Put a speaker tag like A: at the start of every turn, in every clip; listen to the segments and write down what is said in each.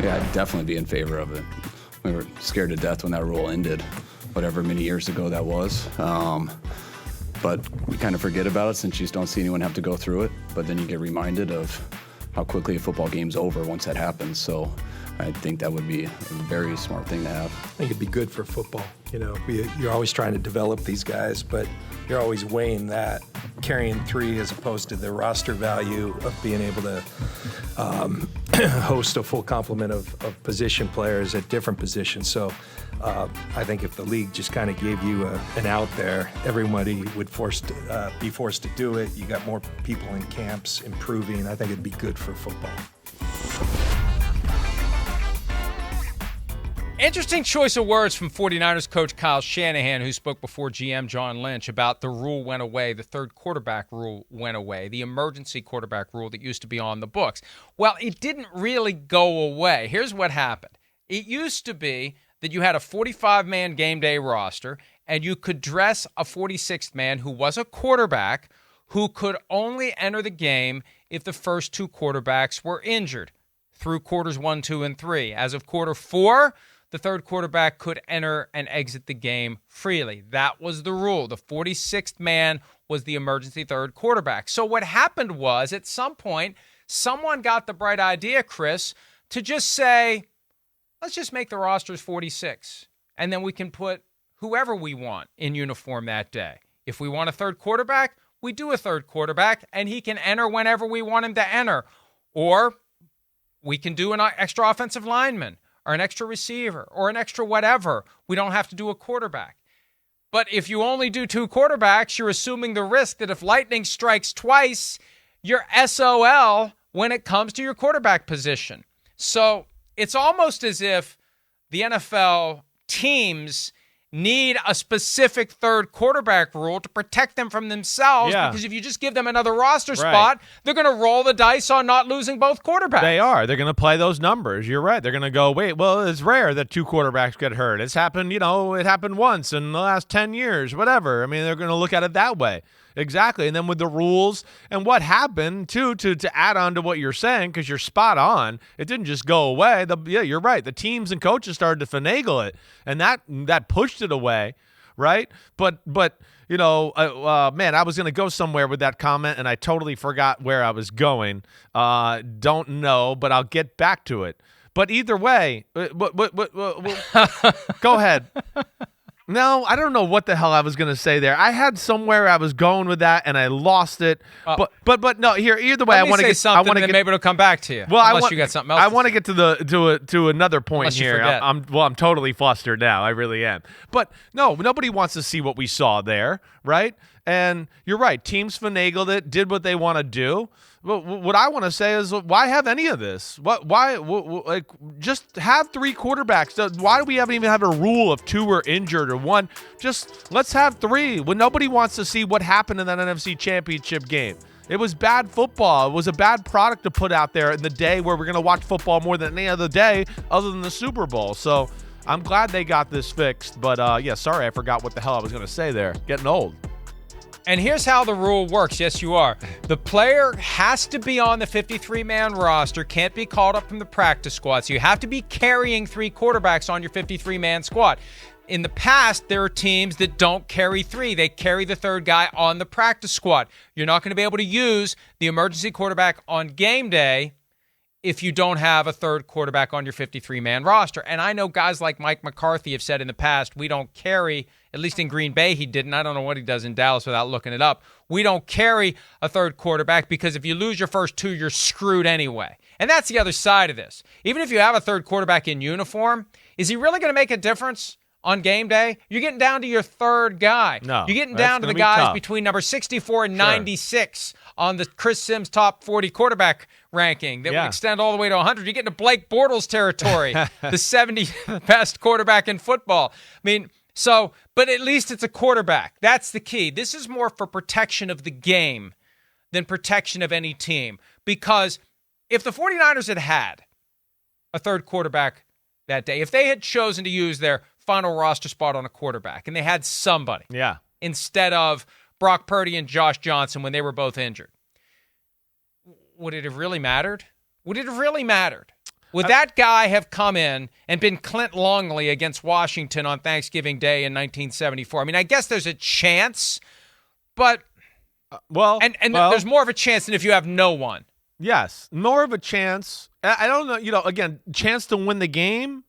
A: Yeah, I'd definitely be in favor of it. We were scared to death when that rule ended, whatever many years ago that was. But we kind of forget about it since you just don't see anyone have to go through it. But then you get reminded of how quickly a football game's over once that happens. So I think that would be a very smart thing to have.
B: I think it'd be good for football. You know, you're always trying to develop these guys, but you're always weighing that, carrying 3 as opposed to the roster value of being able to host a full complement of position players at different positions. So I think if the league just kind of gave you an out there, everybody would be forced to do it. You got more people in camps improving. I think it'd be good for football.
C: Interesting choice of words from 49ers coach Kyle Shanahan, who spoke before GM John Lynch about the rule went away, the third quarterback rule went away, the emergency quarterback rule that used to be on the books. Well, it didn't really go away. Here's what happened. It used to be that you had a 45-man game day roster, and you could dress a 46th man who was a quarterback who could only enter the game if the first 2 quarterbacks were injured through quarters 1, 2, and 3. As of quarter 4, the third quarterback could enter and exit the game freely. That was the rule. The 46th man was the emergency third quarterback. So what happened was, at some point, someone got the bright idea, Chris, to just say, let's just make the rosters 46, and then we can put whoever we want in uniform that day. If we want a third quarterback, we do a third quarterback, and he can enter whenever we want him to enter. Or we can do an extra offensive lineman, or an extra receiver, or an extra whatever. We don't have to do a quarterback. But if you only do 2 quarterbacks, you're assuming the risk that if lightning strikes twice, you're SOL when it comes to your quarterback position. So it's almost as if the NFL teams need a specific third quarterback rule to protect them from themselves, because if you just give them another roster spot, they're going to roll the dice on not losing both quarterbacks.
D: They are. They're going to play those numbers. You're right. They're going to go, wait, well, it's rare that 2 quarterbacks get hurt. It's happened, it happened once in the last 10 years, whatever. I mean, they're going to look at it that way. Exactly. And then with the rules and what happened, too, to add on to what you're saying, because you're spot on, it didn't just go away. You're right. The teams and coaches started to finagle it, and that pushed it away, right? But man, I was going to go somewhere with that comment, and I totally forgot where I was going. Don't know, but I'll get back to it. But either way, go ahead. No, I don't know what the hell I was going to say there. I had somewhere I was going with that, and I lost it. But no, here, either way, I want to get
C: something, and then maybe it'll come back to you.
D: Well,
C: unless you got something else.
D: I want to get to another point
C: unless
D: here. I'm totally flustered now. I really am. But no, nobody wants to see what we saw there, right? And you're right. Teams finagled it, did what they want to do. But what I want to say is, why have any of this? Why just have 3 quarterbacks? Why do we even have a rule of 2 are injured or 1? Just let's have 3. When nobody wants to see what happened in that NFC Championship game. It was bad football. It was a bad product to put out there in the day where we're going to watch football more than any other day other than the Super Bowl. So I'm glad they got this fixed. But sorry, I forgot what the hell I was going to say there. Getting old.
C: And here's how the rule works. Yes, you are. The player has to be on the 53-man roster, can't be called up from the practice squad. So you have to be carrying 3 quarterbacks on your 53-man squad. In the past, there are teams that don't carry 3. They carry the third guy on the practice squad. You're not going to be able to use the emergency quarterback on game day if you don't have a third quarterback on your 53-man roster. And I know guys like Mike McCarthy have said in the past, we don't carry, at least in Green Bay he didn't. I don't know what he does in Dallas without looking it up. We don't carry a third quarterback because if you lose your first 2, you're screwed anyway. And that's the other side of this. Even if you have a third quarterback in uniform, is he really going to make a difference on game day? You're getting down to your third guy.
D: No,
C: you're getting down to the guys
D: tough. Between
C: number 64 and 96 on the Chris Simms top 40 quarterback ranking that would extend all the way to 100. You're getting to Blake Bortles territory, the 70th best quarterback in football. I mean, but at least it's a quarterback. That's the key. This is more for protection of the game than protection of any team. Because if the 49ers had a third quarterback that day, if they had chosen to use their final roster spot on a quarterback and they had somebody instead of Brock Purdy and Josh Johnson when they were both injured, would it have really mattered? Would it have really mattered? Would that guy have come in and been Clint Longley against Washington on Thanksgiving Day in 1974? I mean, I guess there's a chance, but there's more of a chance than if you have no one.
D: Yes, more of a chance. I don't know, again, chance to win the game?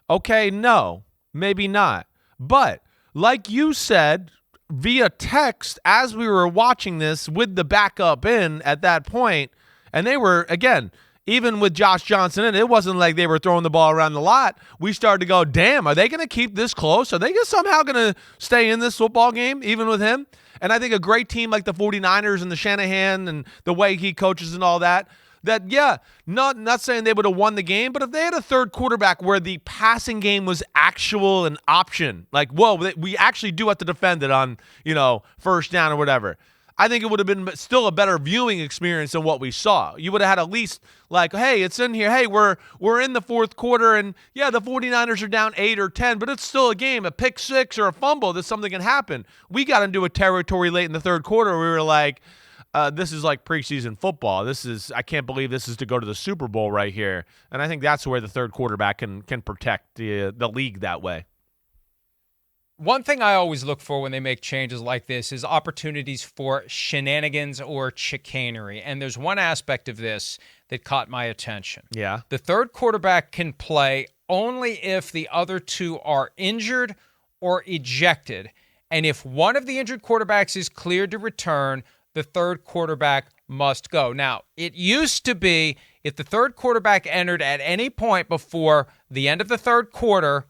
D: Okay, no, maybe not. But like you said via text as we were watching this with the backup in at that point, and they were, again, even with Josh Johnson in, it wasn't like they were throwing the ball around the lot. We started to go, damn, are they going to keep this close? Are they somehow going to stay in this football game, even with him? And I think a great team like the 49ers and the Shanahan and the way he coaches and all that, not saying they would have won the game, but if they had a third quarterback where the passing game was actual an option, like, whoa, we actually do have to defend it on, first down or whatever, I think it would have been still a better viewing experience than what we saw. You would have had at least like, hey, it's in here. Hey, we're in the fourth quarter, and yeah, the 49ers are down 8 or 10, but it's still a game. A pick six or a fumble, that something can happen. We got into a territory late in the third quarter where we were like, this is like preseason football. I can't believe this is to go to the Super Bowl right here. And I think that's where the third quarterback can protect the league that way.
C: One thing I always look for when they make changes like this is opportunities for shenanigans or chicanery. And there's one aspect of this that caught my attention.
D: Yeah.
C: The third quarterback can play only if the other two are injured or ejected. And if one of the injured quarterbacks is cleared to return, the third quarterback must go. Now, it used to be if the third quarterback entered at any point before the end of the third quarter,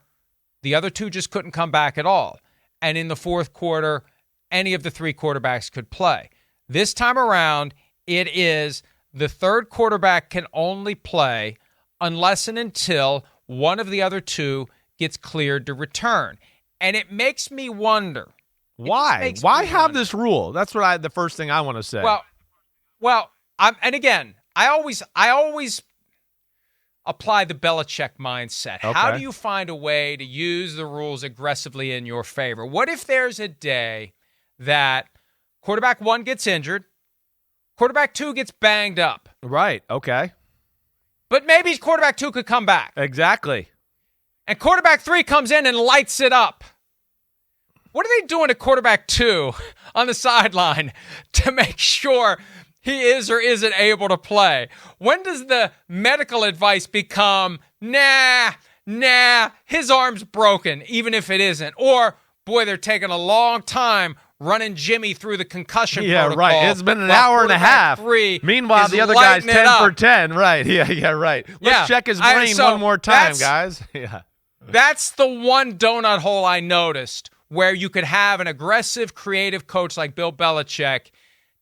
C: the other two just couldn't come back at all. And in the fourth quarter, any of the three quarterbacks could play. This time around, it is the third quarterback can only play unless and until one of the other two gets cleared to return. And it makes me wonder.
D: Why? Why have this rule? That's the first thing I want to say.
C: I always apply the Belichick mindset.
D: Okay.
C: How do you find a way to use the rules aggressively in your favor? What if there's a day that quarterback 1 gets injured, quarterback 2 gets banged up?
D: Right, okay.
C: But maybe quarterback 2 could come back.
D: Exactly.
C: And quarterback 3 comes in and lights it up. What are they doing to quarterback 2 on the sideline to make sure he is or isn't able to play? When does the medical advice become, nah, his arm's broken, even if it isn't? Or, boy, they're taking a long time running Jimmy through the concussion protocol.
D: Yeah, right. It's been an hour and a half. Meanwhile, the other guy's 10 for 10. Right. Yeah, right. Let's check his brain one more time, guys. Yeah.
C: That's the one donut hole I noticed where you could have an aggressive, creative coach like Bill Belichick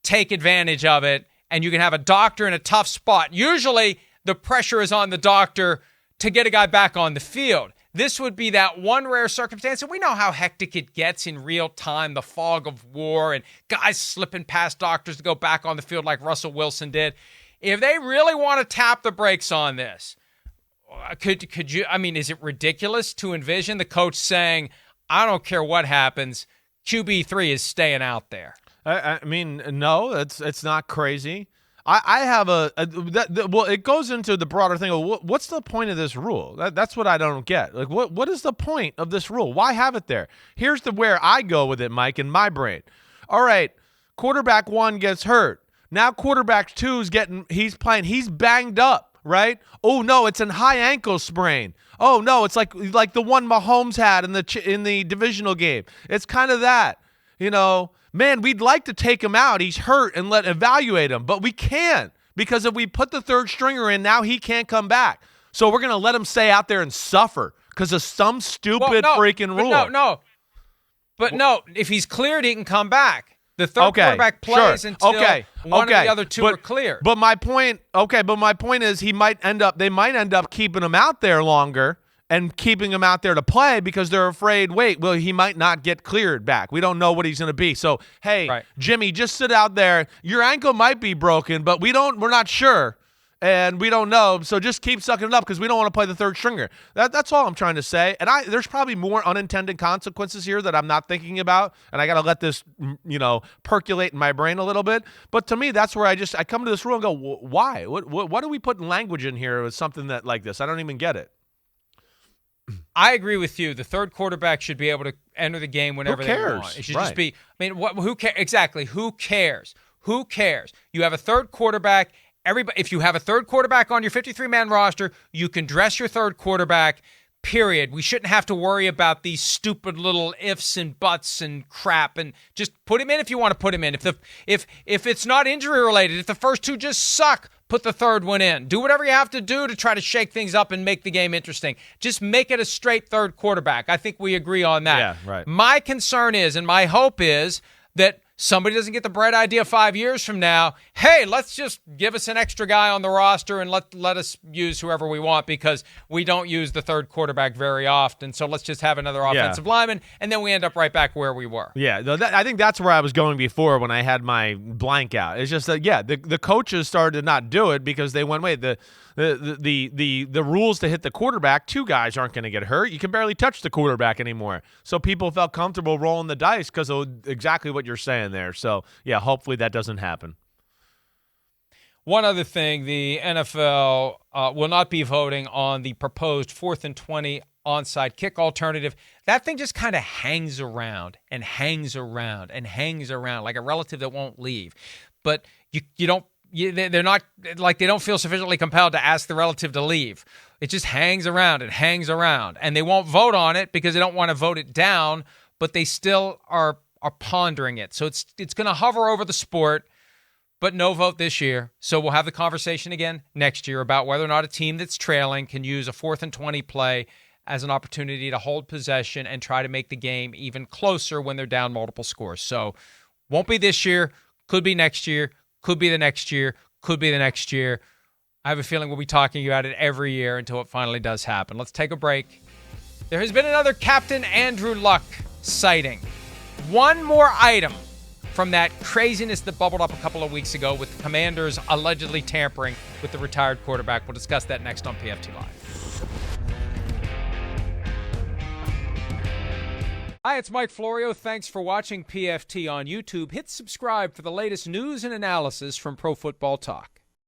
C: take advantage of it, and you can have a doctor in a tough spot. Usually, the pressure is on the doctor to get a guy back on the field. This would be that one rare circumstance, and we know how hectic it gets in real time, the fog of war, and guys slipping past doctors to go back on the field like Russell Wilson did. If they really want to tap the brakes on this, could you, is it ridiculous to envision the coach saying, I don't care what happens, QB3 is staying out there?
D: No, it's not crazy. I have it goes into the broader thing of what's the point of this rule? That's what I don't get. Like, what is the point of this rule? Why have it there? Here's where I go with it, Mike, in my brain. All right, quarterback 1 gets hurt. Now quarterback 2's he's banged up, right? Oh no, it's a high ankle sprain. Oh no, it's like the one Mahomes had in the divisional game. It's kind of that, Man, we'd like to take him out. He's hurt and evaluate him, but we can't because if we put the third stringer in, now he can't come back. So we're going to let him stay out there and suffer because of some stupid freaking rule.
C: But no, if he's cleared, he can come back. The third quarterback plays until one of the other two are clear.
D: But my point is they might end up keeping him out there longer and keeping him out there to play because they're afraid, he might not get cleared back. We don't know what he's going to be. So, hey, right. Jimmy, just sit out there. Your ankle might be broken, but we're not sure. and we don't know, so just keep sucking it up because we don't want to play the third stringer. That's all I'm trying to say. And there's probably more unintended consequences here that I'm not thinking about, and I got to let this, percolate in my brain a little bit. But to me, that's where I come to this rule and go, why? What are we putting language in here with something that like this? I don't even get it.
C: I agree with you. The third quarterback should be able to enter the game whenever they want. It should just be. Who cares? Exactly. Who cares? Who cares? You have a third quarterback. If you have a third quarterback on your 53-man roster, you can dress your third quarterback, period. We shouldn't have to worry about these stupid little ifs and buts and crap, and just put him in if you want to put him in. If it's not injury related, if the first two just suck, put the third one in. Do whatever you have to do to try to shake things up and make the game interesting. Just make it a straight third quarterback. I think we agree on that.
D: Yeah, right.
C: My concern is, and my hope is, that somebody doesn't get the bright idea 5 years from now, hey, let's just give us an extra guy on the roster and let us use whoever we want because we don't use the third quarterback very often. So let's just have another offensive lineman, and then we end up right back where we were.
D: Yeah, I think that's where I was going before when I had my blank out. It's just that, the coaches started to not do it because they went, wait, the rules to hit the quarterback, two guys aren't going to get hurt. You can barely touch the quarterback anymore. So people felt comfortable rolling the dice because of exactly what you're saying there. So, hopefully that doesn't happen.
C: One other thing, the NFL will not be voting on the proposed 4th and 20 onside kick alternative. That thing just kind of hangs around and hangs around and hangs around like a relative that won't leave. But they're not like they don't feel sufficiently compelled to ask the relative to leave. It just hangs around and hangs around, and they won't vote on it because they don't want to vote it down, but they still are pondering it. So it's going to hover over the sport, but no vote this year. So we'll have the conversation again next year about whether or not a team that's trailing can use a 4th and 20 play as an opportunity to hold possession and try to make the game even closer when they're down multiple scores. So won't be this year, could be next year, could be the next year, could be the next year. I have a feeling we'll be talking about it every year until it finally does happen. Let's take a break. There has been another Captain Andrew Luck sighting. One more item from that craziness that bubbled up a couple of weeks ago with the Commanders allegedly tampering with the retired quarterback. We'll discuss that next on PFT Live. Hi, it's Mike Florio. Thanks for watching PFT on YouTube. Hit subscribe for the latest news and analysis from Pro Football Talk.